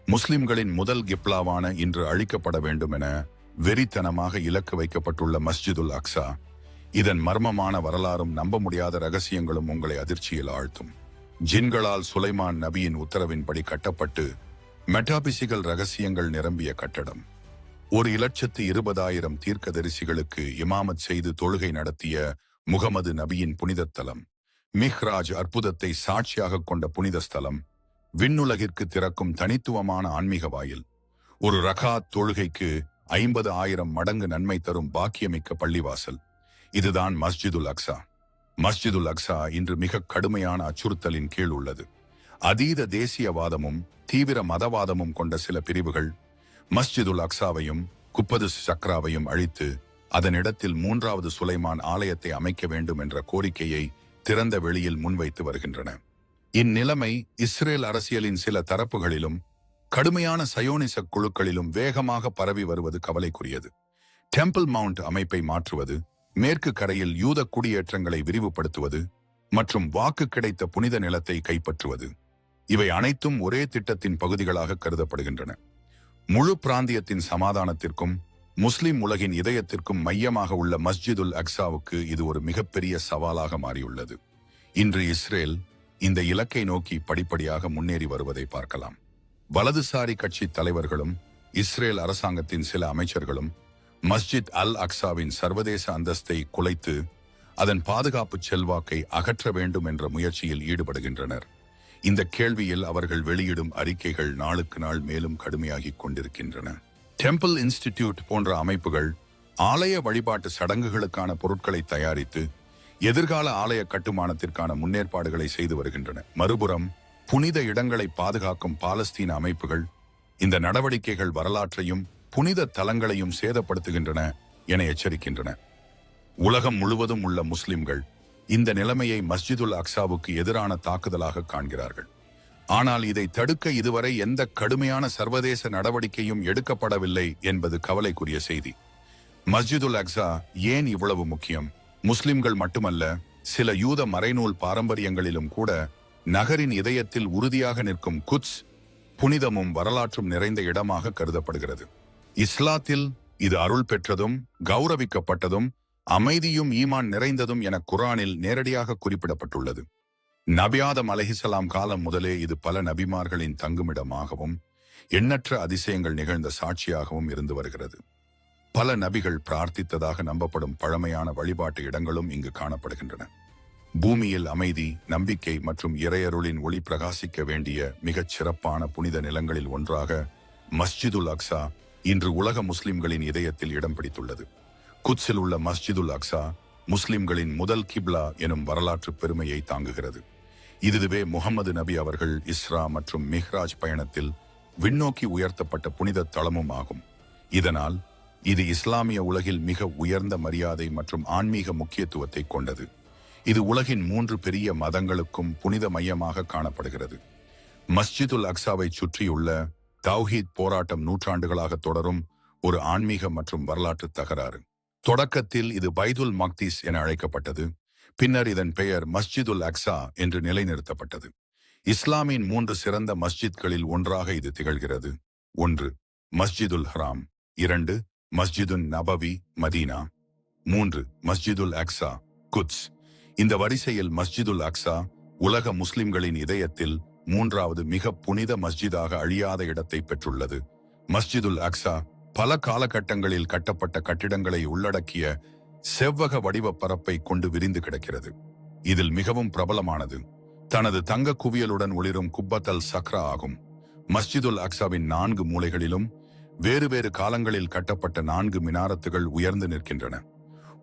முஸ்லிம்களின் முதல் கிப்லாவான இன்று அழிக்கப்பட வேண்டும் என வெறித்தனமாக இலக்கு வைக்கப்பட்டுள்ள மஸ்ஜிதுல் அக்ஸா, இதன் மர்மமான வரலாறும் நம்ப முடியாத ரகசியங்களும் உங்களை அதிர்ச்சியில் ஆழ்த்தும். ஜின்களால் சுலைமான் நபியின் உத்தரவின்படி கட்டப்பட்டு மெட்டாபிசிகல் ரகசியங்கள் நிரம்பிய கட்டடம். 1,20,000 தீர்க்கதரிசிகளுக்கு இமாமத் செய்து தொழுகை நடத்திய முகமது நபியின் புனித தலம். மிஹ்ராஜ் அற்புதத்தை சாட்சியாக கொண்ட புனித ஸ்தலம். விண்ணுலகிற்கு திறக்கும் தனித்துவமான ஆன்மீக வாயில். ஒரு ரகாத் தொழுகைக்கு 50,000 மடங்கு நன்மை தரும் பாக்கியமிக்க பள்ளிவாசல். இதுதான் மஸ்ஜிதுல் அக்ஸா. மஸ்ஜிதுல் அக்ஸா இன்று மிக கடுமையான அச்சுறுத்தலின் கீழ் உள்ளது. அதீத தேசியவாதமும் தீவிர மதவாதமும் கொண்ட சில பிரிவுகள் மஸ்ஜிதுல் அக்ஸாவையும் குப்பதுஸ் சக்ராவையும் அழித்து அதனிடத்தில் 3வது சுலைமான் ஆலயத்தை அமைக்க வேண்டும் என்ற கோரிக்கையை திறந்த வெளியில் முன்வைத்து வருகின்றன. இந்நிலைமை இஸ்ரேல் அரசியலின் சில தரப்புகளிலும் கடுமையான சயோனிச குழுக்களிலும் வேகமாக பரவி வருவது கவலைக்குரியது. டெம்பிள் மவுண்ட் அமைப்பை மாற்றுவது, மேற்கு கரையில் யூத குடியேற்றங்களை விரிவுபடுத்துவது மற்றும் வாக்கு கிடைத்த புனித நிலத்தை கைப்பற்றுவது, இவை அனைத்தும் ஒரே திட்டத்தின் பகுதிகளாக கருதப்படுகின்றன. முழு பிராந்தியத்தின் சமாதானத்திற்கும் முஸ்லிம் உலகின் இதயத்திற்கும் மையமாக உள்ள மஸ்ஜிதுல் அக்ஸாவுக்கு இது ஒரு மிகப்பெரிய சவாலாக மாறியுள்ளது. இன்று இஸ்ரேல் இந்த இலக்கை நோக்கி படிப்படியாக முன்னேறி வருவதை பார்க்கலாம். வலதுசாரி கட்சி தலைவர்களும் இஸ்ரேல் அரசாங்கத்தின் சில அமைச்சர்களும் மஸ்ஜித் அல் அக்ஸாவின் சர்வதேச அந்தஸ்தை குலைத்து அதன் பாதுகாப்பு செல்வாக்கை அகற்ற வேண்டும் என்ற முயற்சியில் ஈடுபடுகின்றனர். இந்த கேள்வியில் அவர்கள் வெளியிடும் அறிக்கைகள் நாளுக்கு நாள் மேலும் கடுமையாகிக் கொண்டிருக்கின்றன. டெம்பிள் இன்ஸ்டிடியூட் போன்ற அமைப்புகள் ஆலய வழிபாட்டு சடங்குகளுக்கான பொருட்களை தயாரித்து எதிர்கால ஆலய கட்டுமானத்திற்கான முன்னேற்பாடுகளை செய்து வருகின்றன. மறுபுறம் புனித இடங்களை பாதுகாக்கும் பாலஸ்தீன அமைப்புகள் இந்த நடவடிக்கைகள் வரலாற்றையும் புனித தலங்களையும் சேதப்படுத்துகின்றன என எச்சரிக்கின்றன. உலகம் முழுவதும் உள்ள முஸ்லிம்கள் இந்த நிலைமையை மஸ்ஜிதுல் அக்ஸாவுக்கு எதிரான தாக்குதலாக காண்கிறார்கள். ஆனால் இதை தடுக்க இதுவரை எந்த கடுமையான சர்வதேச நடவடிக்கையும் எடுக்கப்படவில்லை என்பது கவலைக்குரிய செய்தி. மஸ்ஜிதுல் அக்ஸா ஏன் இவ்வளவு முக்கியம்? முஸ்லிம்கள் மட்டுமல்ல, சில யூத மறைநூல் பாரம்பரியங்களிலும் கூட நகரின் இதயத்தில் உறுதியாக நிற்கும் குத்ஸ் புனிதமும் வரலாற்றும் நிறைந்த இடமாக கருதப்படுகிறது. இஸ்லாத்தில் இது அருள் பெற்றதும் கௌரவிக்கப்பட்டதும் அமைதியும் ஈமான் நிறைந்ததும் என குர்ஆனில் நேரடியாக குறிப்பிடப்பட்டுள்ளது. நபி ஆதம் அலைஹிஸ்ஸலாம் காலம் முதலே இது பல நபிமார்களின் தங்குமிடமாகவும் எண்ணற்ற அதிசயங்கள் நிகழ்ந்த சாட்சியாகவும் இருந்து வருகிறது. பல நபிகள் பிரார்த்தித்ததாக நம்பப்படும் பழமையான வழிபாட்டு இடங்களும் இங்கு காணப்படுகின்றன. பூமியில் அமைதி, நம்பிக்கை மற்றும் இறையருளின் ஒளி பிரகாசிக்க வேண்டிய மிகச் சிறப்பான புனித நிலங்களில் ஒன்றாக மஸ்ஜிதுல் அக்ஸா இன்று உலக முஸ்லிம்களின் இதயத்தில் இடம் பிடித்துள்ளது. குத்ஸில் உள்ள மஸ்ஜிதுல் அக்ஸா முஸ்லிம்களின் முதல் கிப்லா எனும் வரலாற்று பெருமையை தாங்குகிறது. இதுவே முகமது நபி அவர்கள் இஸ்ரா மற்றும் மிஹ்ராஜ் பயணத்தில் விண்ணோக்கி உயர்த்தப்பட்ட புனித தளமும் ஆகும். இதனால் இது இஸ்லாமிய உலகில் மிக உயர்ந்த மரியாதை மற்றும் ஆன்மீக முக்கியத்துவத்தை கொண்டது. இது உலகின் 3 பெரிய மதங்களுக்கும் புனித மையமாக காணப்படுகிறது. மஸ்ஜிதுல் அக்ஸாவை சுற்றியுள்ள தௌஹீத் போராட்டம் நூற்றாண்டுகளாக தொடரும் ஒரு ஆன்மீக மற்றும் வரலாற்று தகராறு. தொடக்கத்தில் இது பைதுல் மக்திஸ் என அழைக்கப்பட்டது. பின்னர் இதன் பெயர் மஸ்ஜிதுல் அக்ஸா என்று நிலைநிறுத்தப்பட்டது. இஸ்லாமின் 3 சிறந்த மஸ்ஜித்களில் ஒன்றாக இது திகழ்கிறது. 1. மஸ்ஜிதுல் ஹராம். 2. மஸ்ஜிதுன் நபவி மதீனா. 3. மஸ்ஜிதுல் அக்ஸா குத்ஸ். இந்த வரிசையில் மஸ்ஜிதுல் அக்ஸா உலக முஸ்லிம்களின் இதயத்தில் 3வது மிக புனித மஸ்ஜிதாக அழியாத இடத்தை பெற்றுள்ளது. மஸ்ஜிதுல் அக்ஸா பல காலகட்டங்களில் கட்டப்பட்ட கட்டிடங்களை உள்ளடக்கிய செவ்வக வடிவ பரப்பை கொண்டு விரிந்து கிடக்கிறது. இதில் மிகவும் பிரபலமானது தனது தங்க குவியலுடன் ஒளிரும் குப்பத் அல் சக்ரா ஆகும். மஸ்ஜிதுல் அக்ஸாவின் 4 மூலைகளிலும் வேறு வேறு காலங்களில் கட்டப்பட்ட 4 மினாரத்துகள் உயர்ந்து நிற்கின்றன.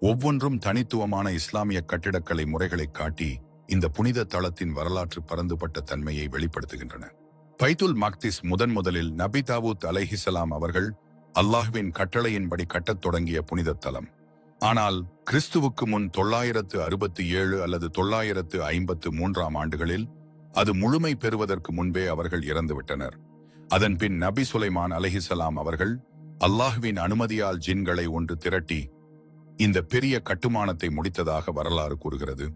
ஒவ்வொன்றும் தனித்துவமான இஸ்லாமிய கட்டிடக்கலை முறைகளை காட்டி இந்த புனித தளத்தின் வரலாற்று பரந்துபட்ட தன்மையை வெளிப்படுத்துகின்றன. பைத்துல் மக்திஸ் முதலில் நபி தாவூத் அலைஹிஸ்ஸலாம் அவர்கள் அல்லாஹ்வின் கட்டளையின்படி கட்டத் தொடங்கிய புனித தலம். ஆனால் கிறிஸ்துவுக்கு முன் 967 அல்லது 953 ஆண்டுகளில் அது முழுமை பெறுவதற்கு முன்பே அவர்கள் இறந்துவிட்டனர். அதன் பின் நபி சுலைமான் அலைஹிஸ்ஸலாம் அவர்கள் அல்லாஹ்வின் அனுமதியால் ஜின்களை ஒன்று திரட்டி இந்த பெரிய கட்டுமானத்தை முடித்ததாக வரலாறு கூறுகிறது.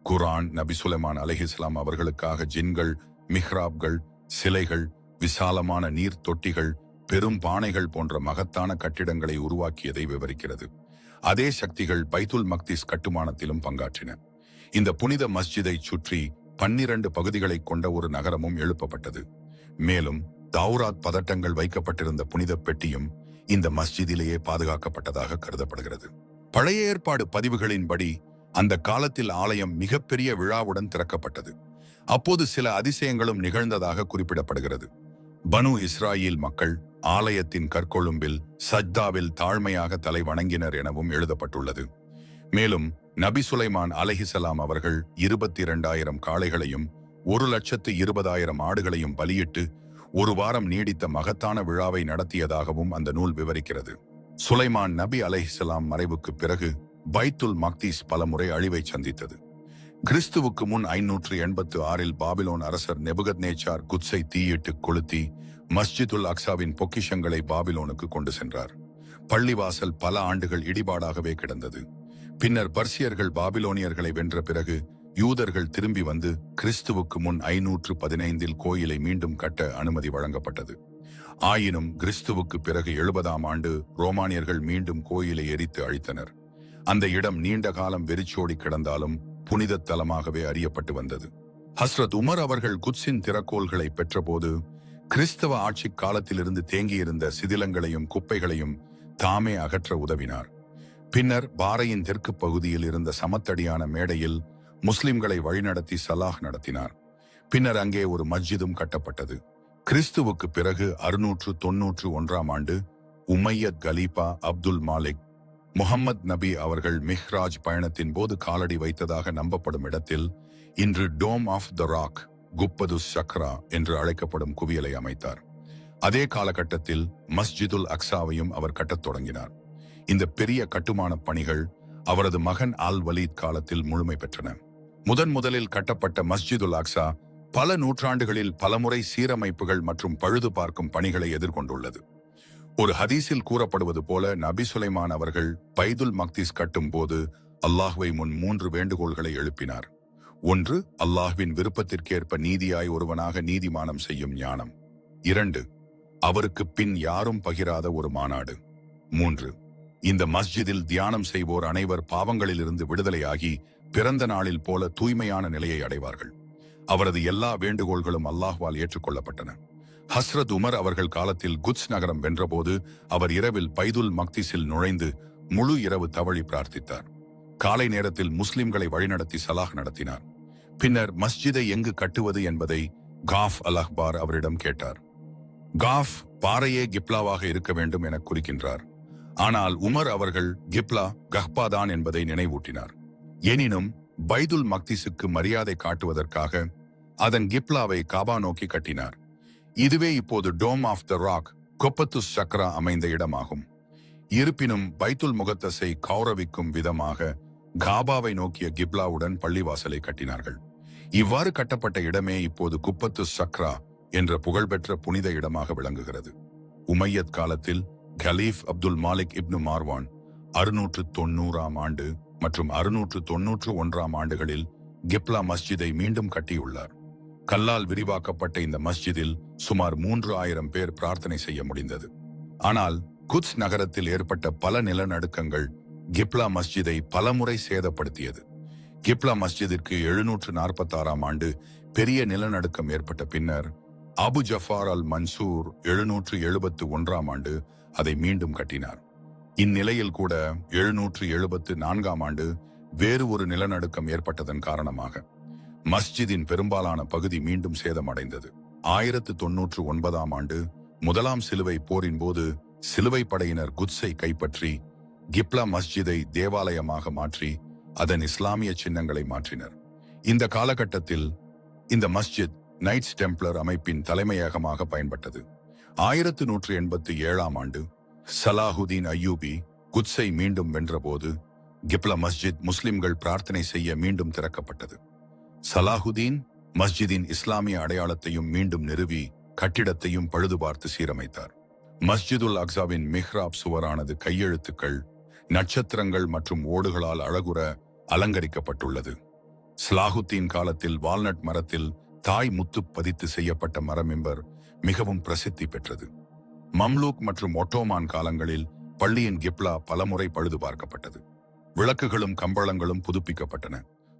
குர்ஆன் நபி சுலைமான் அலைஹிஸ்ஸலாம் அவர்களுக்காக ஜின்கள், மிஹ்ராப்கள், சிலைகள், விசாலமான நீர் தொட்டிகள், பெரும் பானைகள் போன்ற மகத்தான கட்டிடங்களை உருவாக்கியதை விவரிக்கிறது. அதே சக்திகள் பைத்துல் மக்திஸ் கட்டுமானத்திலும் பங்காற்றின. இந்த புனித மஸ்ஜிதை சுற்றி 12 பகுதிகளை கொண்ட ஒரு நகரமும் எழுப்பப்பட்டது. மேலும் தௌராத் பதட்டங்கள் வைக்கப்பட்டிருந்த புனித பெட்டியும் இந்த மஸ்ஜிதிலேயே பாதுகாக்கப்பட்டதாக கருதப்படுகிறது. பழைய ஏற்பாடு பதிவுகளின்படி அந்த காலத்தில் ஆலயம் மிகப்பெரிய விழாவுடன் திறக்கப்பட்டது. அப்போது சில அதிசயங்களும் நிகழ்ந்ததாக குறிப்பிடப்படுகிறது. பனு இஸ்ராயேல் மக்கள் ஆலயத்தின் கற்கொழும்பில் சஜ்தாவில் தாழ்மையாக தலை வணங்கினர் எனவும் எழுதப்பட்டுள்ளது. மேலும் நபி சுலைமான் அலைஹிசலாம் அவர்கள் 22,000 காளைகளையும் 1,20,000 ஆடுகளையும் பலியிட்டு ஒரு வாரம் நீடித்த மகத்தான விழாவை நடத்தியதாகவும் அந்த நூல் விவரிக்கிறது. சுலைமான் நபி அலைஹிசலாம் மறைவுக்கு பிறகு பைத்துல் மக்தீஸ் பலமுறை அழிவை சந்தித்தது. கிறிஸ்துவுக்கு முன் 586 பாபிலோன் அரசர் நெபுகத்நேச்சார் குத்ஸை தீயிட்டு கொளுத்தி மஸ்ஜிதுல் அக்ஸாவின் பொக்கிஷங்களை பாபிலோனுக்கு கொண்டு சென்றார். பள்ளிவாசல் பல ஆண்டுகள் இடிபாடாகவே கிடந்தது. பின்னர் பர்சியர்கள் பாபிலோனியர்களை வென்ற பிறகு யூதர்கள் திரும்பி வந்து கிறிஸ்துவுக்கு முன் 515 கோயிலை மீண்டும் கட்ட அனுமதி வழங்கப்பட்டது. ஆயினும் கிறிஸ்துவுக்கு பிறகு 70ஆம் ஆண்டு ரோமானியர்கள் மீண்டும் கோயிலை எரித்து அழித்தனர். அந்த இடம் நீண்ட காலம் வெறிச்சோடி கிடந்தாலும் புனித தலமாகவே அறியப்பட்டு வந்தது. ஹஸ்ரத் உமர் அவர்கள் குத்ஸின் திறக்கோள்களை பெற்றபோது கிறிஸ்தவ ஆட்சி காலத்திலிருந்து தேங்கியிருந்த சிதிலங்களையும் குப்பைகளையும் தாமே அகற்ற உதவினார். பின்னர் பாறையின் தெற்கு பகுதியில் இருந்த சமத்தடியான மேடையில் முஸ்லிம்களை வழிநடத்தி சலாஹ் நடத்தினார். பின்னர் அங்கே ஒரு மஸ்ஜிதும் கட்டப்பட்டது. கிறிஸ்துவுக்கு பிறகு 691ஆம் ஆண்டு உமையத் கலீஃபா அப்துல் மாலிக் முஹம்மத் நபி அவர்கள் மிஹ்ராஜ் பயணத்தின் போது காலடி வைத்ததாக நம்பப்படும் இடத்தில் இன்று டோம் ஆஃப் த ராக், குப்பதுஸ் சக்ரா என்று அழைக்கப்படும் குவியலை அமைத்தார். அதே காலகட்டத்தில் மஸ்ஜிதுல் அக்ஸாவையும் அவர் கட்டத் தொடங்கினார். இந்த பெரிய கட்டுமான பணிகள் அவரது மகன் அல் வலீத் காலத்தில் முழுமை பெற்றன. முதலில் கட்டப்பட்ட மஸ்ஜிதுல் அக்ஸா பல நூற்றாண்டுகளில் பலமுறை சீரமைப்புகள் மற்றும் பழுது பார்க்கும் பணிகளை எதிர்கொண்டுள்ளது. ஒரு ஹதீஸில் கூறப்படுவது போல நபி சுலைமான் அவர்கள் பைத்துல் மக்தீஸ் கட்டும் போது அல்லாஹ்வை முன் 3 வேண்டுகோள்களை எழுப்பினார். 1. அல்லாஹ்வின் விருப்பத்திற்கேற்ப நீதியாய் ஒருவனாக நீதிமானம் செய்யும் ஞானம். 2. அவருக்கு பின் யாரும் பகிராத ஒரு மாநாடு. 3. இந்த மஸ்ஜிதில் தியானம் செய்வோர் அனைவர் பாவங்களிலிருந்து விடுதலையாகி பிறந்த நாளில் போல தூய்மையான நிலையை அடைவார்கள். அவரது எல்லா வேண்டுகோள்களும் அல்லாஹ்வால் ஏற்றுக்கொள்ளப்பட்டன. ஹஸ்ரத் உமர் அவர்கள் காலத்தில் குத்ஸ் நகரம் வென்றபோது அவர் இரவில் பைத்துல் மக்தீஸில் நுழைந்து முழு இரவு தவழி பிரார்த்தித்தார். காலை நேரத்தில் முஸ்லிம்களை வழிநடத்தி சலாஹ் நடத்தினார். பின்னர் மஸ்ஜிதை எங்கு கட்டுவது என்பதை காஃப் அல் அஹ்பார் அவரிடம் கேட்டார். காஃப் பாறையே கிப்லாவாக இருக்க வேண்டும் என குறிக்கின்றார். ஆனால் உமர் அவர்கள் கிப்லா கஹ்பா தான் என்பதை நினைவூட்டினார். எனினும் பைத்துல் மக்தீஸுக்கு மரியாதை காட்டுவதற்காக அதன் கிப்லாவை காபா நோக்கி கட்டினார். இதுவே இப்போது டோம் ஆஃப் த ராக், கொப்பத்துஸ் சக்ரா அமைந்த இடமாகும். இருப்பினும் பைத்துல் முகத்தஸை கௌரவிக்கும் விதமாக காபாவை நோக்கிய கிப்லாவுடன் பள்ளிவாசலை கட்டினார்கள். இவ்வாறு கட்டப்பட்ட இடமே இப்போது குப்பத்துஸ் சக்ரா என்ற புகழ்பெற்ற புனித இடமாக விளங்குகிறது. உமையத் காலத்தில் கலீஃப் அப்துல் மாலிக் இப்னு மார்வான் 690ஆம் ஆண்டு மற்றும் 691ஆம் ஆண்டுகளில் கிப்லா மஸ்ஜிதை மீண்டும் கட்டியுள்ளார். கல்லால் விரிவாக்கப்பட்ட இந்த மஸ்ஜிதில் சுமார் 3000 பேர் பிரார்த்தனை செய்ய முடிந்தது. ஆனால் குத்ஸ் நகரத்தில் ஏற்பட்ட பல நிலநடுக்கங்கள் கிப்லா மஸ்ஜிதை பலமுறை சேதப்படுத்தியது. கிப்லா மஸ்ஜிதிற்கு 746ஆம் ஆண்டு பெரிய நிலநடுக்கம் ஏற்பட்ட பின்னர் அபு ஜஃபார் அல் மன்சூர் 771ஆம் ஆண்டு அதை மீண்டும் கட்டினார். இந்நிலையில் கூட 774ஆம் ஆண்டு வேறு ஒரு நிலநடுக்கம் ஏற்பட்டதன் காரணமாக மஸ்ஜிதின் பெரும்பாலான பகுதி மீண்டும் சேதமடைந்தது. 1099ஆம் ஆண்டு முதலாம் சிலுவை போரின் போது சிலுவை படையினர் குத்ஸை கைப்பற்றி கிப்லா மஸ்ஜிதை தேவாலயமாக மாற்றி அதன் இஸ்லாமிய சின்னங்களை மாற்றினர். இந்த காலகட்டத்தில் இந்த மஸ்ஜித் நைட்ஸ் டெம்ப்ளர் அமைப்பின் தலைமையகமாக பயன்பட்டது. 1187ஆம் ஆண்டு சலாஹுதீன் அய்யூபி குத்ஸை மீண்டும் வென்றபோது கிப்லா மஸ்ஜித் முஸ்லிம்கள் பிரார்த்தனை செய்ய மீண்டும் திறக்கப்பட்டது. சலாஹுதீன் மஸ்ஜிதின் இஸ்லாமிய அடையாளத்தையும் மீண்டும் நிறுவி கட்டிடத்தையும் பழுது பார்த்து சீரமைத்தார். மஸ்ஜிதுல் அக்ஸாவின் மிஹ்ராப் சுவரானது கையெழுத்துக்கள், நட்சத்திரங்கள் மற்றும் ஓடுகளால் அழகுற அலங்கரிக்கப்பட்டுள்ளது. சலாஹுத்தீன் காலத்தில் வால்நட் மரத்தில் தாய் முத்து பதித்து செய்யப்பட்ட மரமிம்பர் மிகவும் பிரசித்தி பெற்றது. மம்லூக் மற்றும் ஒட்டோமான் காலங்களில் பள்ளியின் கிப்லா பலமுறை பழுது பார்க்கப்பட்டது. விளக்குகளும் கம்பளங்களும் புதுப்பிக்கப்பட்டன.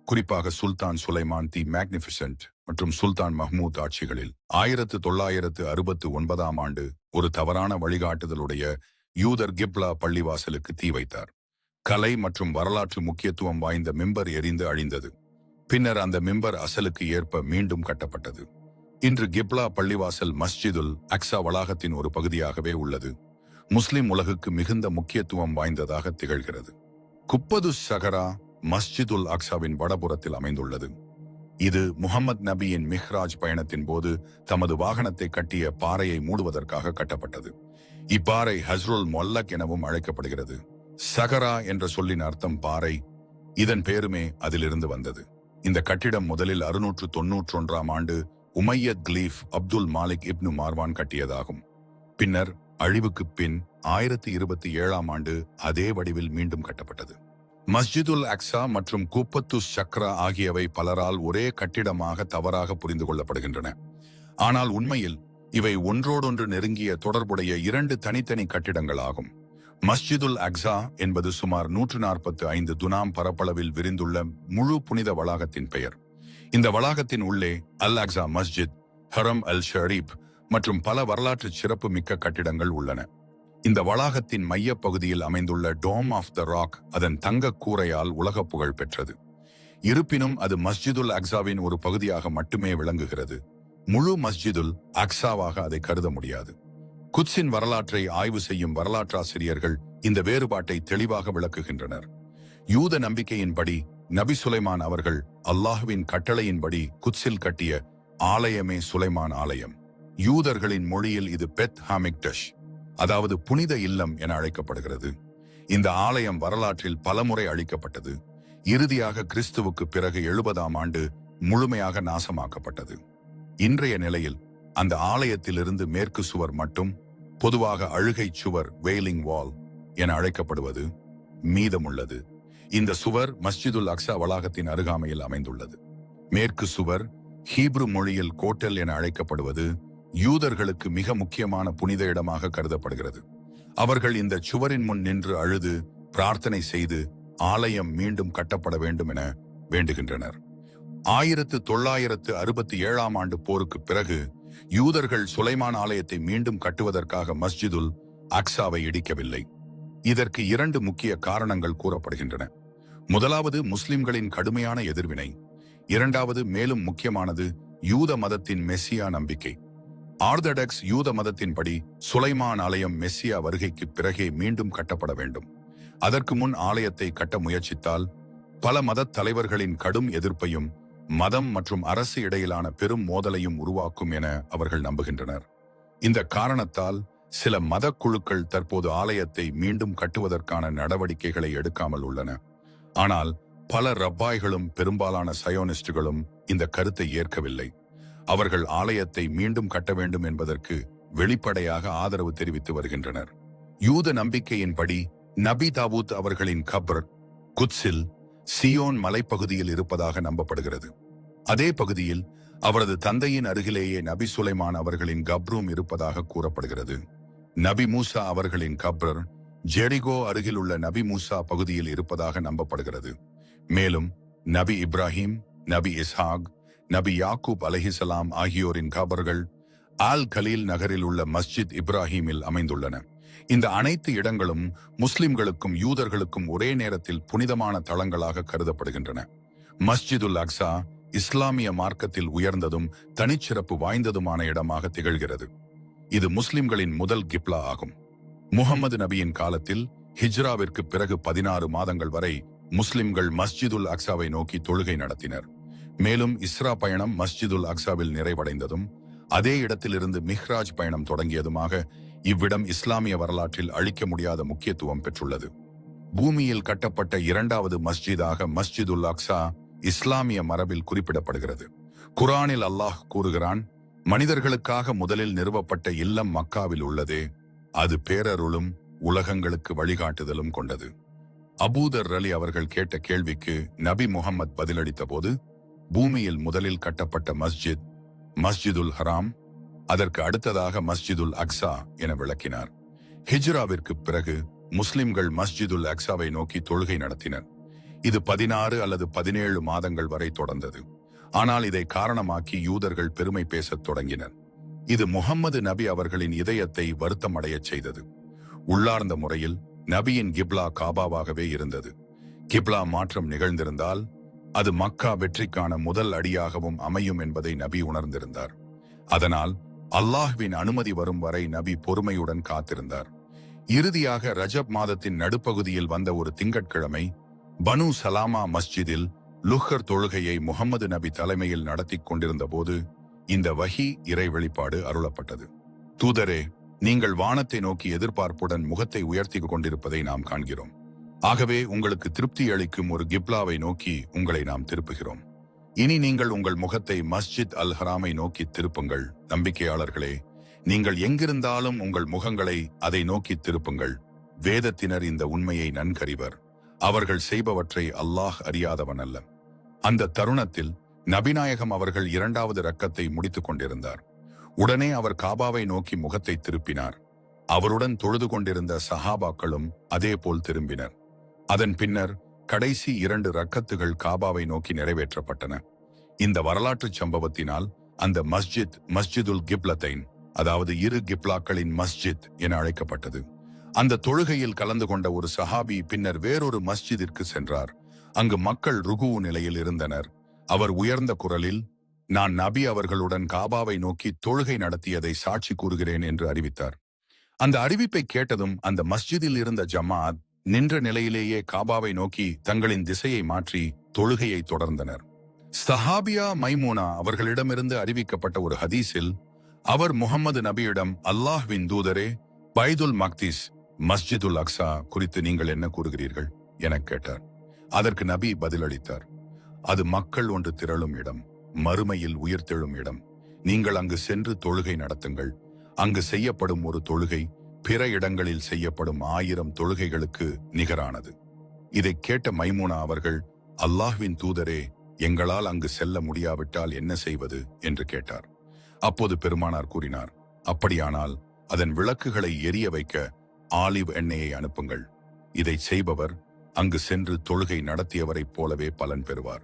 குறிப்பாக சுல்தான் சுலைமான் தி மேக்னிஃபிசன்ட் மற்றும் சுல்தான் மஹ்மூத் ஆட்சிகளில் 1969ஆம் ஆண்டு ஒரு தவறான வழிகாட்டுதலுடைய யூதர் கிப்லா பள்ளிவாசலுக்கு தீ வைத்தார். கலை மற்றும் வரலாற்று முக்கியத்துவம் வாய்ந்த மிம்பர் எரிந்து அழிந்தது. பின்னர் அந்த மிம்பர் அசலுக்கு ஏற்ப மீண்டும் கட்டப்பட்டது. இன்று கிப்லா பள்ளிவாசல் மஸ்ஜிதுல் அக்ஸா வளாகத்தின் ஒரு பகுதியாகவே உள்ளது. முஸ்லிம் உலகுக்கு மிகுந்த முக்கியத்துவம் வாய்ந்ததாக திகழ்கிறது. குப்பதுஸ் சகரா மஸ்ஜிதுல் அக்ஸாவின் வடபுறத்தில் அமைந்துள்ளது. இது முஹம்மது நபியின் மிஹ்ராஜ் பயணத்தின் போது தமது வாகனத்தை கட்டிய பாறையை மூடுவதற்காக கட்டப்பட்டது. இப்பாறை ஹஸ்ருல் மொல்லக் எனவும் அழைக்கப்படுகிறது. சகரா என்ற சொல்லின் அர்த்தம் பாறை. இதன் பேருமே அதிலிருந்து வந்தது. இந்த கட்டிடம் முதலில் 691ஆம் ஆண்டு உமையத் கிலீஃப் அப்துல் மாலிக் இப்னு மார்வான் கட்டியதாகும். பின்னர் அழிவுக்கு பின் 1027ஆம் ஆண்டு அதே வடிவில் மீண்டும் கட்டப்பட்டது. மஸ்ஜிதுல் அக்ஸா மற்றும் கூப்பத்துஸ் சக்ரா ஆகியவை பலரால் ஒரே கட்டிடமாக தவறாக புரிந்து கொள்ளப்படுகின்றன. ஆனால் உண்மையில் இவை ஒன்றோடொன்று நெருங்கிய தொடர்புடைய இரண்டு தனித்தனி கட்டிடங்களாகும். மஸ்ஜிதுல் அக்ஸா என்பது சுமார் 145 துனாம் பரப்பளவில் விரிந்துள்ள முழு புனித வளாகத்தின் பெயர். இந்த வளாகத்தின் உள்ளே அல் அக்ஸா மஸ்ஜித், ஹரம் அல் ஷரீப் மற்றும் பல வரலாற்று சிறப்பு மிக்க கட்டிடங்கள் உள்ளன. இந்த வளாகத்தின் மைய பகுதியில் அமைந்துள்ள டோம் ஆஃப் த ராக் அதன் தங்க கூரையால் உலக புகழ் பெற்றது. இருப்பினும் அது மஸ்ஜிதுல் அக்ஸாவின் ஒரு பகுதியாக மட்டுமே விளங்குகிறது. முழு மஸ்ஜிதுல் அக்ஸாவாக அதை கருத முடியாது. குத்ஸின் வரலாற்றை ஆய்வு செய்யும் வரலாற்றாசிரியர்கள் இந்த வேறுபாட்டை தெளிவாக விளக்குகின்றனர். யூத நம்பிக்கையின்படி நபி சுலைமான் அவர்கள் அல்லாஹுவின் கட்டளையின்படி குத்ஸில் கட்டிய ஆலயமே சுலைமான் ஆலயம். யூதர்களின் மொழியில் இது பெத் ஹாமிக்டஷ், அதாவது புனித இல்லம் என அழைக்கப்படுகிறது. இந்த ஆலயம் வரலாற்றில் பலமுறை அழிக்கப்பட்டது. இறுதியாக கிறிஸ்துவுக்கு பிறகு 70ஆம் ஆண்டு முழுமையாக நாசமாக்கப்பட்டது. இன்றைய நிலையில் அந்த ஆலயத்திலிருந்து மேற்கு சுவர் மட்டும், பொதுவாக அழுகை சுவர் வெயிலிங் வால் என அழைக்கப்படுவது மீதமுள்ளது. இந்த சுவர் மஸ்ஜிதுல் அக்ஸா வளாகத்தின் அருகாமையில் அமைந்துள்ளது. மேற்கு சுவர் ஹீப்ரு மொழியில் கோட்டல் என அழைக்கப்படுவது யூதர்களுக்கு மிக முக்கியமான புனித இடமாக கருதப்படுகிறது. அவர்கள் இந்த சுவரின் முன் நின்று அழுது பிரார்த்தனை செய்து ஆலயம் மீண்டும் கட்டப்பட வேண்டும் என வேண்டுகின்றனர். 1967ஆம் ஆண்டு போருக்கு பிறகு யூதர்கள் சுலைமான் ஆலயத்தை மீண்டும் கட்டுவதற்காக மஸ்ஜிதுல் அக்ஸாவை இடிக்கவில்லை. இதற்கு 2 முக்கிய காரணங்கள் கூறப்படுகின்றன. முதலாவது முஸ்லிம்களின் கடுமையான எதிர்வினை. இரண்டாவது மேலும் முக்கியமானது யூத மதத்தின் மெஸ்ஸியா நம்பிக்கை. ஆர்த்தடாக்ஸ் யூத மதத்தின்படி சுலைமான் ஆலயம் மெஸ்ஸியா வருகைக்கு பிறகே மீண்டும் கட்டப்பட வேண்டும். அதற்கு முன் ஆலயத்தை கட்ட முயற்சித்தால் பல மத தலைவர்களின் கடும் எதிர்ப்பையும் மதம் மற்றும் அரசு இடையிலான பெரும் மோதலையும் உருவாக்கும் என அவர்கள் நம்புகின்றனர். இந்த காரணத்தால் சில மத குழுக்கள் தற்போது ஆலயத்தை மீண்டும் கட்டுவதற்கான நடவடிக்கைகளை எடுக்காமல் உள்ளன. ஆனால் பல ரப்பாய்களும் பெரும்பாலான சயோனிஸ்டுகளும் இந்த கருத்தை ஏற்கவில்லை. அவர்கள் ஆலயத்தை மீண்டும் கட்ட வேண்டும் என்பதற்கு வெளிப்படையாக ஆதரவு தெரிவித்து வருகின்றனர். யூத நம்பிக்கையின்படி நபி தாவூத் அவர்களின் கப்ர் குத்ஸில் சியோன் மலைப்பகுதியில் இருப்பதாக நம்பப்படுகிறது. அதே பகுதியில் அவரது தந்தையின் அருகிலேயே நபி சுலைமான் அவர்களின் கப்ரும் இருப்பதாக கூறப்படுகிறது. நபி மூசா அவர்களின் கப்ர் ஜெரிகோ அருகில் உள்ள நபி மூசா பகுதியில் இருப்பதாக நம்பப்படுகிறது. மேலும் நபி இப்ராஹிம், நபி இஸ்ஹாக், நபி யாக்கூப் அலைஹிஸ்ஸலாம் ஆகியோரின் கபர்கள் ஆல் கலீல் நகரில் உள்ள மஸ்ஜித் இப்ராஹிமில் அமைந்துள்ளன. இந்த அனைத்து இடங்களும் முஸ்லிம்களுக்கும் யூதர்களுக்கும் ஒரே நேரத்தில் புனிதமான தளங்களாக கருதப்படுகின்றன. மஸ்ஜிதுல் அக்ஸா இஸ்லாமிய மார்க்கத்தில் உயர்ந்ததும் தனிச்சிறப்பு வாய்ந்ததுமான இடமாக திகழ்கிறது. இது முஸ்லிம்களின் முதல் கிப்லா ஆகும். முஹம்மது நபியின் காலத்தில் ஹிஜ்ராவிற்கு பிறகு 16 மாதங்கள் வரை முஸ்லிம்கள் மஸ்ஜிதுல் அக்ஸாவை நோக்கி தொழுகை நடத்தினர். மேலும் இஸ்ரா பயணம் மஸ்ஜிதுல் அக்ஸாவில் நிறைவடைந்ததும் அதே இடத்திலிருந்து மிஹ்ராஜ் பயணம் தொடங்கியதுமாக இவ்விடம் இஸ்லாமிய வரலாற்றில் அழிக்க முடியாத முக்கியத்துவம் பெற்றுள்ளது. பூமியில் கட்டப்பட்ட 2வது மஸ்ஜிதாக மஸ்ஜிதுல் அக்ஸா இஸ்லாமிய மரபில் குறிப்பிடப்படுகிறது. குர்ஆனில் அல்லாஹ் கூறுகிறான், மனிதர்களுக்காக முதலில் நிறுவப்பட்ட இல்லம் மக்காவில் உள்ளதே, அது பேரருளும் உலகங்களுக்கு வழிகாட்டுதலும் கொண்டது. அபூதர் அலி அவர்கள் கேட்ட கேள்விக்கு நபி முஹம்மத் பதிலளித்த போது, பூமியில் முதலில் கட்டப்பட்ட மஸ்ஜிதுல் ஹராம் அதற்கு அடுத்ததாக மஸ்ஜிதுல் அக்ஸா என விளக்கினார். ஹிஜ்ராவிற்கு பிறகு முஸ்லிம்கள் மஸ்ஜிதுல் அக்ஸாவை நோக்கி தொழுகை நடத்தினர். இது 16 அல்லது 17 மாதங்கள் வரை தொடர்ந்தது. ஆனால் இதை காரணமாக்கி யூதர்கள் பெருமை பேசத் தொடங்கினர். இது முஹம்மது நபி அவர்களின் இதயத்தை வருத்தமடையச் செய்தது. உள்ளார்ந்த முறையில் நபியின் கிப்லா காபாவாகவே இருந்தது. கிப்லா மாற்றம் நிகழ்ந்திருந்தால் அது மக்கா வெற்றிக்கான முதல் அடியாகவும் அமையும் என்பதை நபி உணர்ந்திருந்தார். அதனால் அல்லாஹ்வின் அனுமதி வரும் வரை நபி பொறுமையுடன் காத்திருந்தார். இறுதியாக ரஜப் மாதத்தின் நடுப்பகுதியில் வந்த ஒரு திங்கட்கிழமை பனு சலாமா மஸ்ஜிதில் லுஹர் தொழுகையை முஹம்மது நபி தலைமையில் நடத்தி கொண்டிருந்த போது இந்த வஹி இறை வெளிப்பாடு அருளப்பட்டது. தூதரே, நீங்கள் வானத்தை நோக்கி எதிர்பார்ப்புடன் முகத்தை உயர்த்தி கொண்டிருப்பதை நாம் காண்கிறோம். ஆகவே உங்களுக்கு திருப்தி அளிக்கும் ஒரு கிப்லாவை நோக்கி உங்களை நாம் திருப்புகிறோம். இனி நீங்கள் உங்கள் முகத்தை மஸ்ஜித் அல் ஹராமை நோக்கி திருப்புங்கள். நம்பிக்கையாளர்களே, நீங்கள் எங்கிருந்தாலும் உங்கள் முகங்களை அதை நோக்கி திருப்புங்கள். வேதத்தினர் இந்த உண்மையை நன்கறிவர். அவர்கள் செய்பவற்றை அல்லாஹ் அறியாதவன் அல்ல. அந்த தருணத்தில் நபிநாயகம் அவர்கள் 2வது ரக்கத்தை முடித்துக் கொண்டிருந்தார். உடனே அவர் காபாவை நோக்கி முகத்தை திருப்பினார். அவருடன் தொழுது கொண்டிருந்த சஹாபாக்களும் அதே போல் திரும்பினர். அதன் பின்னர் கடைசி 2 ரக்கத்துகள் காபாவை நோக்கி நிறைவேற்றப்பட்டன. இந்த வரலாற்று சம்பவத்தினால் அந்த மஸ்ஜித் மஸ்ஜிதுல் கிப்லத்தைன், அதாவது 2 கிப்லாக்களின் மஸ்ஜித் என அழைக்கப்பட்டது. அந்த தொழுகையில் கலந்து கொண்ட ஒரு சஹாபி பின்னர் வேறொரு மஸ்ஜிதிற்கு சென்றார். அங்கு மக்கள் ருகு நிலையில் இருந்தனர். அவர் உயர்ந்த குரலில், நான் நபி அவர்களுடன் காபாவை நோக்கி தொழுகை நடத்தியதை சாட்சி கூறுகிறேன் என்று அறிவித்தார். அந்த அறிவிப்பை கேட்டதும் அந்த மஸ்ஜிதில் இருந்த ஜமாத் நின்ற நிலையிலேயே காபாவை நோக்கி தங்களின் திசையை மாற்றி தொழுகையை தொடர்ந்தனர். சஹாபியா மைமூனா அவர்களிடமிருந்து அறிவிக்கப்பட்ட ஒரு ஹதீஸில் அவர் முஹம்மது நபியிடம், அல்லாஹ்வின் தூதரே, பைதுல் மக்திஸ் மஸ்ஜிதுல் அக்ஸா குறித்து நீங்கள் என்ன கூறுகிறீர்கள் என கேட்டார். அதற்கு நபி பதிலளித்தார், அது மக்கள் ஒன்று திரளும் இடம், மறுமையில் உயிர்த்தெழும் இடம். நீங்கள் அங்கு சென்று தொழுகை நடத்துங்கள். அங்கு செய்யப்படும் ஒரு தொழுகை பிற இடங்களில் செய்யப்படும் 1000 தொழுகைகளுக்கு நிகரானது. இதை கேட்ட மைமூனா அவர்கள், அல்லாஹ்வின் தூதரே, எங்களால் அங்கு செல்ல முடியாவிட்டால் என்ன செய்வது என்று கேட்டார். அப்போது பெருமானார் கூறினார், அப்படியானால் அதன் விளக்குகளை எரிய வைக்க ஆலிவ் எண்ணெயை அனுப்புங்கள். இதை செய்பவர் அங்கு சென்று தொழுகை நடத்தியவரைப் போலவே பலன் பெறுவார்.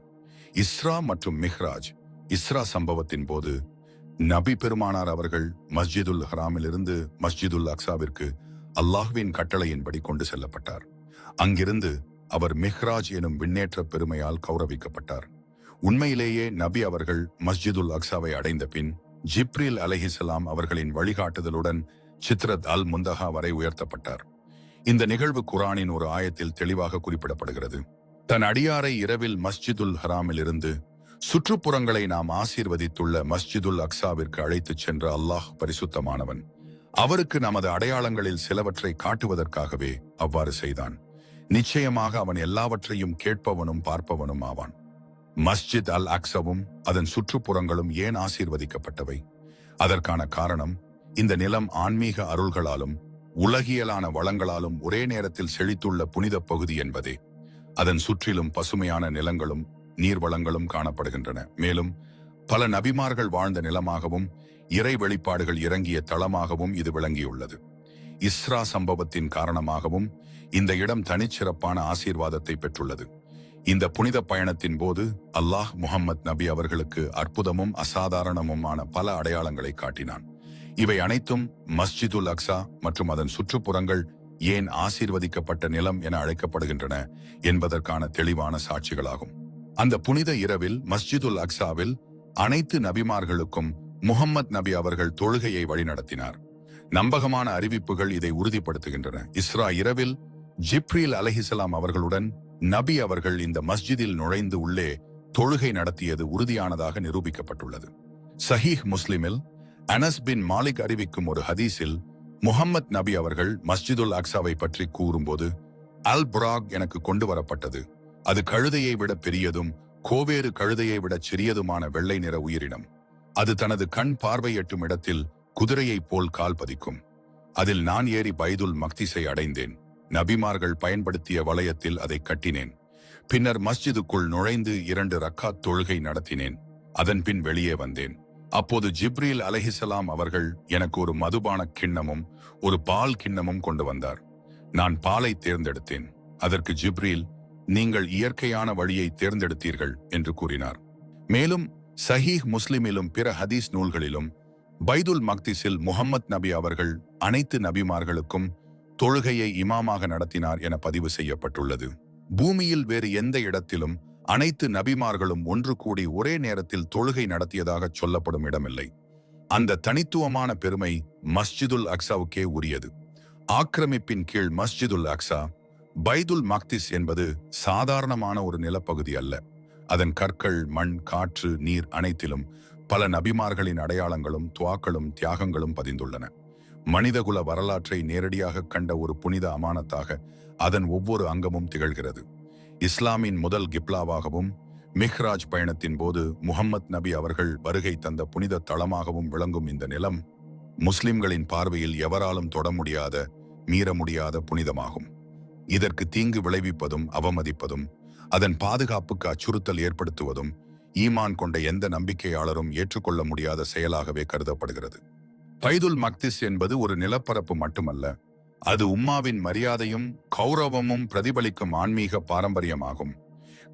இஸ்ரா மற்றும் மிஹ்ராஜ். இஸ்ரா சம்பவத்தின் போது நபி பெருமானார் அவர்கள் மஸ்ஜிதுல் ஹராமிலிருந்து மஸ்ஜிதுல் அக்ஸாவிற்கு அல்லாஹ்வின் கட்டளையின்படி கொண்டு செல்லப்பட்டார். அங்கிருந்து அவர் மிஹ்ராஜ் எனும் விண்ணேற்ற பெருமையால் கௌரவிக்கப்பட்டார். உண்மையிலேயே நபி அவர்கள் மஸ்ஜிதுல் அக்ஸாவை அடைந்த பின் ஜிப்ரீல் அலைஹிஸ்ஸலாம் அவர்களின் வழிகாட்டுதலுடன் சித்ரத் அல் முந்தஹா வரை உயர்த்தப்பட்டார். இந்த நிகழ்வு குர்ஆனின் ஒரு ஆயத்தில் தெளிவாக குறிப்பிடப்படுகிறது. தன் அடியாரை இரவில் மஸ்ஜிதுல் ஹராமில் இருந்து சுற்றுப்புறங்களை நாம் ஆசீர்வதித்துள்ள மஸ்ஜிதுல் அக்ஸாவிற்கு அழைத்துச் சென்ற அல்லாஹ் பரிசுத்தமானவன். அவருக்கு நமது அடையாளங்களில் சிலவற்றை காட்டுவதற்காகவே அவ்வாறு செய்தான். நிச்சயமாக அவன் எல்லாவற்றையும் கேட்பவனும் பார்ப்பவனும் ஆவான். மஸ்ஜித் அல் அக்ஸாவும் அதன் சுற்றுப்புறங்களும் ஏன் ஆசீர்வதிக்கப்பட்டவை? அதற்கான காரணம், இந்த நிலம் ஆன்மீக அருள்களாலும் உலகியலான வளங்களாலும் ஒரே நேரத்தில் செழித்துள்ள புனித பகுதி என்பதே. அதன் சுற்றிலும் பசுமையான நிலங்களும் நீர்வளங்களும் காணப்படுகின்றன. மேலும் பல நபிமார்கள் வாழ்ந்த நிலமாகவும் இறை வெளிப்பாடுகள் இறங்கிய தளமாகவும் இது விளங்கியுள்ளது. இஸ்ரா சம்பவத்தின் காரணமாகவும் இந்த இடம் தனிச்சிறப்பான ஆசீர்வாதத்தை பெற்றுள்ளது. இந்த புனித பயணத்தின் போது அல்லாஹ் முஹம்மது நபி அவர்களுக்கு அற்புதமும் அசாதாரணமுமான பல அடையாளங்களை காட்டினான். இவை அனைத்தும் மஸ்ஜிதுல் அக்ஸா மற்றும் அதன் சுற்றுப்புறங்கள் ஏன் ஆசீர்வதிக்கப்பட்ட நிலம் என அழைக்கப்படுகின்றன என்பதற்கான தெளிவான சாட்சிகளாகும். அந்த புனித இரவில் மஸ்ஜிதுல் அக்ஸாவில் அனைத்து நபிமார்களுக்கும் முஹம்மது நபி அவர்கள் தொழுகையை வழிநடத்தினார். நம்பகமான அறிவிப்புகள் இதை உறுதிப்படுத்துகின்றன. இஸ்ரா இரவில் ஜிப்ரீல் அலைஹிஸ்ஸலாம் அவர்களுடன் நபி அவர்கள் இந்த மஸ்ஜிதில் நுழைந்து உள்ளே தொழுகை நடத்தியது உறுதியானதாக நிரூபிக்கப்பட்டுள்ளது. சஹீஹ் முஸ்லிமில் அனஸ் பின் மாலிக் அறிவிக்கும் ஒரு ஹதீஸில் முஹம்மது நபி அவர்கள் மஸ்ஜிதுல் அக்ஸாவை பற்றி கூறும்போது, அல் புராக் எனக்கு கொண்டு வரப்பட்டது. அது கழுதையை விட பெரியதும் கோவேறு கழுதையை விட சிறியதுமான வெள்ளை நிற உயிரினம். அது தனது கண் பார்வை எட்டும் இடத்தில் குதிரையைப் போல் கால் பதிக்கும். அதில் நான் ஏறி பைதுல் மக்திஸை அடைந்தேன். நபிமார்கள் பயன்படுத்திய வளையத்தில் அதை கட்டினேன். பின்னர் மஸ்ஜிதுக்குள் நுழைந்து 2 ரக்காத் தொழுகை நடத்தினேன். அதன் பின் வெளியே வந்தேன். அப்போது ஜிப்ரீல் அலைஹிஸ்ஸலாம் அவர்கள் எனக்கு ஒரு மதுபான கிண்ணமும் ஒரு பால் கிண்ணமும் கொண்டு வந்தார். நான் பாலை தேர்ந்தெடுத்தேன். அதற்கு ஜிப்ரீல், நீங்கள் இயற்கையான வழியை தேர்ந்தெடுத்தீர்கள் என்று கூறினார். மேலும் சஹீஹ் முஸ்லிமிலும் பிற ஹதீஸ் நூல்களிலும் பைதுல் மக்திஸில் முஹம்மத் நபி அவர்கள் அனைத்து நபிமார்களுக்கும் தொழுகையை இமாமாக நடத்தினார் என பதிவு செய்யப்பட்டுள்ளது. பூமியில் வேறு எந்த இடத்திலும் அனைத்து நபிமார்களும் ஒன்று கூடி ஒரே நேரத்தில் தொழுகை நடத்தியதாக சொல்லப்படும் இடமில்லை. அந்த தனித்துவமான பெருமை மஸ்ஜிதுல் அக்ஸாவுக்கே உரியது. ஆக்கிரமிப்பின் கீழ் மஸ்ஜிதுல் அக்ஸா, பைதுல் மக்திஸ் என்பது சாதாரணமான ஒரு நிலப்பகுதி அல்ல. அதன் கற்கள், மண், காற்று, நீர் அனைத்திலும் பல நபிமார்களின் அடையாளங்களும் துவாக்களும் தியாகங்களும் பதிந்துள்ளன. மனிதகுல வரலாற்றை நேரடியாக கண்ட ஒரு புனித அமானத்தாக அதன் ஒவ்வொரு அங்கமும் திகழ்கிறது. இஸ்லாமின் முதல் கிப்லாவாகவும் மிஹ்ராஜ் பயணத்தின் போது முஹம்மத் நபி அவர்கள் வருகை தந்த புனித தளமாகவும் விளங்கும் இந்த நிலம் முஸ்லிம்களின் பார்வையில் எவராலும் தொட முடியாத, மீற முடியாத புனிதமாகும். இதற்கு தீங்கு விளைவிப்பதும் அவமதிப்பதும் அதன் பாதுகாப்புக்கு அச்சுறுத்தல் ஏற்படுத்துவதும் ஈமான் கொண்ட எந்த நம்பிக்கையாளரும் ஏற்றுக்கொள்ள முடியாத செயலாகவே கருதப்படுகிறது. பைதுல் மக்திஸ் என்பது ஒரு நிலப்பரப்பு மட்டுமல்ல, அது உம்மாவின் மரியாதையும் கௌரவமும் பிரதிபலிக்கும் ஆன்மீக பாரம்பரியமாகும்.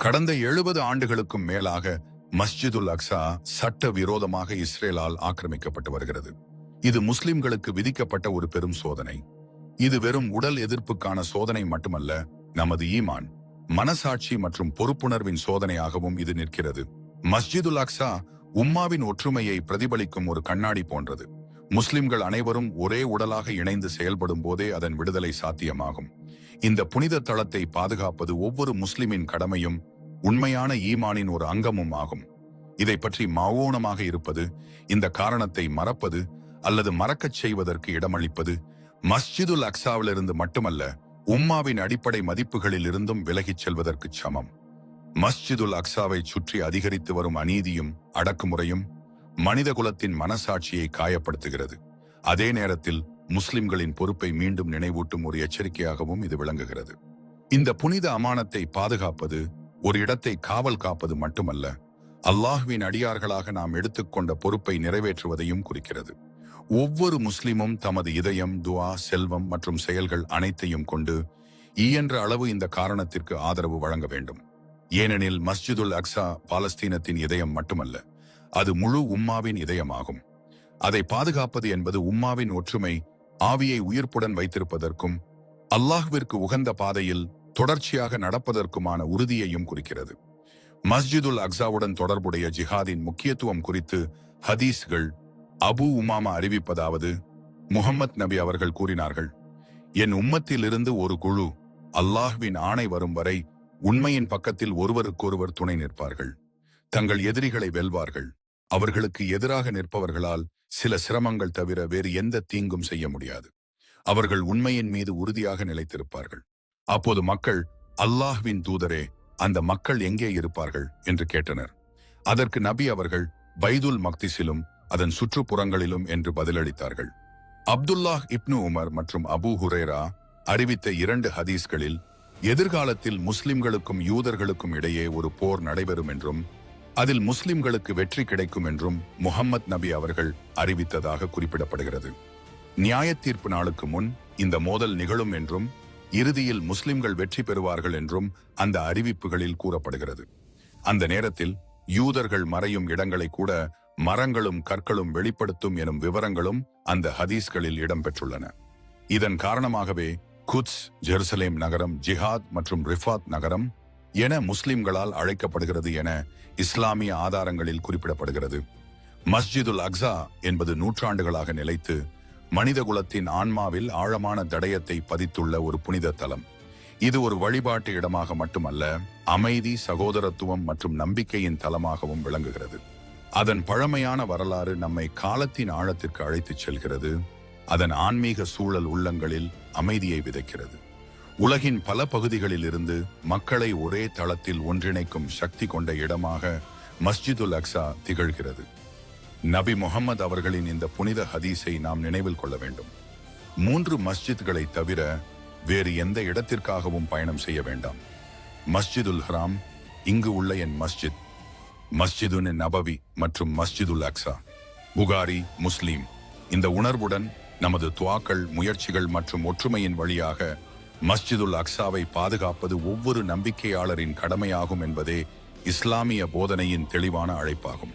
கடந்த 70 ஆண்டுகளுக்கும் மேலாக மஸ்ஜிதுல் அக்ஸா சட்ட விரோதமாக இஸ்ரேலால் ஆக்கிரமிக்கப்பட்டு வருகிறது. இது முஸ்லிம்களுக்கு விதிக்கப்பட்ட ஒரு பெரும் சோதனை. இது வெறும் உடல் எதிர்ப்புக்கான சோதனை மட்டுமல்ல, நமது ஈமான், மனசாட்சி மற்றும் பொறுப்புணர்வின் சோதனையாகவும் இது நிற்கிறது. மஸ்ஜிதுல் அக்ஸா உம்மாவின் ஒற்றுமையை பிரதிபலிக்கும் ஒரு கண்ணாடி போன்றது. முஸ்லிம்கள் அனைவரும் ஒரே உடலாக இணைந்து செயல்படும் போதே அதன் விடுதலை சாத்தியமாகும். இந்த புனித தளத்தை பாதுகாப்பது ஒவ்வொரு முஸ்லிமின் கடமையும் உண்மையான ஈமானின் ஒரு அங்கமும் ஆகும். இதை பற்றி மௌனமாக இருப்பது, இந்த காரணத்தை மறப்பது அல்லது மறக்கச் செய்வதற்கு இடமளிப்பது மஸ்ஜிதுல் அக்ஸாவிலிருந்து மட்டுமல்ல, உம்மாவின் அடிப்படை மதிப்புகளில் இருந்தும் விலகிச் செல்வதற்கு சமம். மஸ்ஜிதுல் அக்ஸாவை சுற்றி அதிகரித்து வரும் அநீதியும் அடக்குமுறையும் மனித குலத்தின் மனசாட்சியை காயப்படுத்துகிறது. அதே நேரத்தில் முஸ்லிம்களின் பொறுப்பை மீண்டும் நினைவூட்டும் ஒரு எச்சரிக்கையாகவும் இது விளங்குகிறது. இந்த புனித அமானத்தை பாதுகாப்பது ஒரு இடத்தை காவல் காப்பது மட்டுமல்ல, அல்லாஹ்வின் அடியார்களாக நாம் எடுத்துக்கொண்ட பொறுப்பை நிறைவேற்றுவதையும் குறிக்கிறது. ஒவ்வொரு முஸ்லிமும் தமது இதயம், துஆ, செல்வம் மற்றும் செயல்கள் அனைத்தையும் கொண்டு இயன்ற அளவு இந்த காரணத்திற்கு ஆதரவு வழங்க வேண்டும். ஏனெனில் மஸ்ஜிதுல் அக்ஸா பாலஸ்தீனத்தின் இதயம் மட்டுமல்ல, அது முழு உம்மாவின் இதயமாகும். அதை பாதுகாப்பது என்பது உம்மாவின் ஒற்றுமை, ஆவியை உயிர்ப்புடன் வைத்திருப்பதற்கும் அல்லாஹ்விற்கு உகந்த பாதையில் தொடர்ச்சியாக நடப்பதற்குமான உறுதியையும் குறிக்கிறது. மஸ்ஜிதுல் அக்ஸாவுடன் தொடர்புடைய ஜிஹாதின் முக்கியத்துவம் குறித்து ஹதீஸ்கள் அபு உமாமா அறிவிப்பதாவது, முஹம்மத் நபி அவர்கள் கூறினார்கள், என் உம்மத்திலிருந்து ஒரு குழு அல்லாஹ்வின் ஆணை வரும் வரை உண்மையின் பக்கத்தில் ஒருவருக்கொருவர் துணை நிற்பார்கள். தங்கள் எதிரிகளை வெல்வார்கள். அவர்களுக்கு எதிராக நிற்பவர்களால் சில சிரமங்கள் தவிர வேறு எந்த தீங்கும் செய்ய முடியாது. அவர்கள் உண்மையின் மீது உறுதியாக நிலைத்திருப்பார்கள். அப்போது மக்கள், அல்லாஹ்வின் தூதரே, அந்த மக்கள் எங்கே இருப்பார்கள் என்று கேட்டனர். அதற்கு நபி அவர்கள் பைதுல் மக்திஸிலும் அதன் சுற்றுப்புறங்களிலும் என்று பதிலளித்தார்கள். அப்துல்லாஹ் இப்னு உமர் மற்றும் அபூ ஹுரைரா அறிவித்த 2 ஹதீஸ்களில் எதிர்காலத்தில் முஸ்லிம்களுக்கும் யூதர்களுக்கும் இடையே ஒரு போர் நடைபெறும் என்றும் அதில் முஸ்லிம்களுக்கு வெற்றி கிடைக்கும் என்றும் முஹம்மத் நபி அவர்கள் அறிவித்ததாக குறிப்பிடப்படுகிறது. நியாய தீர்ப்பு நாளுக்கு முன் இந்த மோதல் நிகழும் என்றும் இறுதியில் முஸ்லிம்கள் வெற்றி பெறுவார்கள் என்றும் அந்த அறிவிப்புகளில் கூறப்படுகிறது. அந்த நேரத்தில் யூதர்கள் மறையும் இடங்களை கூட மரங்களும் கற்களும் வெளிப்படுத்தும் எனும் விவரங்களும் அந்த ஹதீஸ்களில் இடம்பெற்றுள்ளன. இதன் காரணமாகவே குத்ஸ், ஜெருசலேம் நகரம், ஜிஹாத் மற்றும் ரிஃபாத் நகரம் என முஸ்லிம்களால் அழைக்கப்படுகிறது என இஸ்லாமிய ஆதாரங்களில் குறிப்பிடப்படுகிறது. மஸ்ஜிதுல் அக்ஸா என்பது நூற்றாண்டுகளாக நிலைத்து மனிதகுலத்தின் ஆன்மாவில் ஆழமான தடயத்தை பதித்துள்ள ஒரு புனித தலம். இது ஒரு வழிபாட்டு இடமாக மட்டுமல்ல, அமைதி, சகோதரத்துவம் மற்றும் நம்பிக்கையின் தலமாகவும் விளங்குகிறது. அதன் பழமையான வரலாறு நம்மை காலத்தின் ஆழத்திற்கு அழைத்துச் செல்கிறது. அதன் ஆன்மீக சூழல் உள்ளங்களில் அமைதியை விதைக்கிறது. உலகின் பல பகுதிகளில் இருந்து மக்களை ஒரே தளத்தில் ஒன்றிணைக்கும் சக்தி கொண்ட இடமாக மஸ்ஜிதுல் அக்ஸா திகழ்கிறது. நபி முஹம்மது அவர்களின் இந்த புனித ஹதீஸை நாம் நினைவில் கொள்ள வேண்டும். 3 மஸ்ஜித்களை தவிர வேறு எந்த இடத்திற்காகவும் பயணம் செய்ய வேண்டாம். மஸ்ஜிதுல் ஹராம், இங்கு உள்ள என் மஸ்ஜித், மஸ்ஜிதுன் நபவி மற்றும் மஸ்ஜிதுல் அக்ஸா. புகாரி, முஸ்லிம். இந்த உணர்வுடன் நமது துவாக்கள், முயற்சிகள் மற்றும் ஒற்றுமையின் வழியாக மஸ்ஜிதுல் அக்ஸாவை பாதுகாப்பது ஒவ்வொரு நம்பிக்கையாளரின் கடமையாகும் என்பதே இஸ்லாமிய போதனையின் தெளிவான அழைப்பாகும்.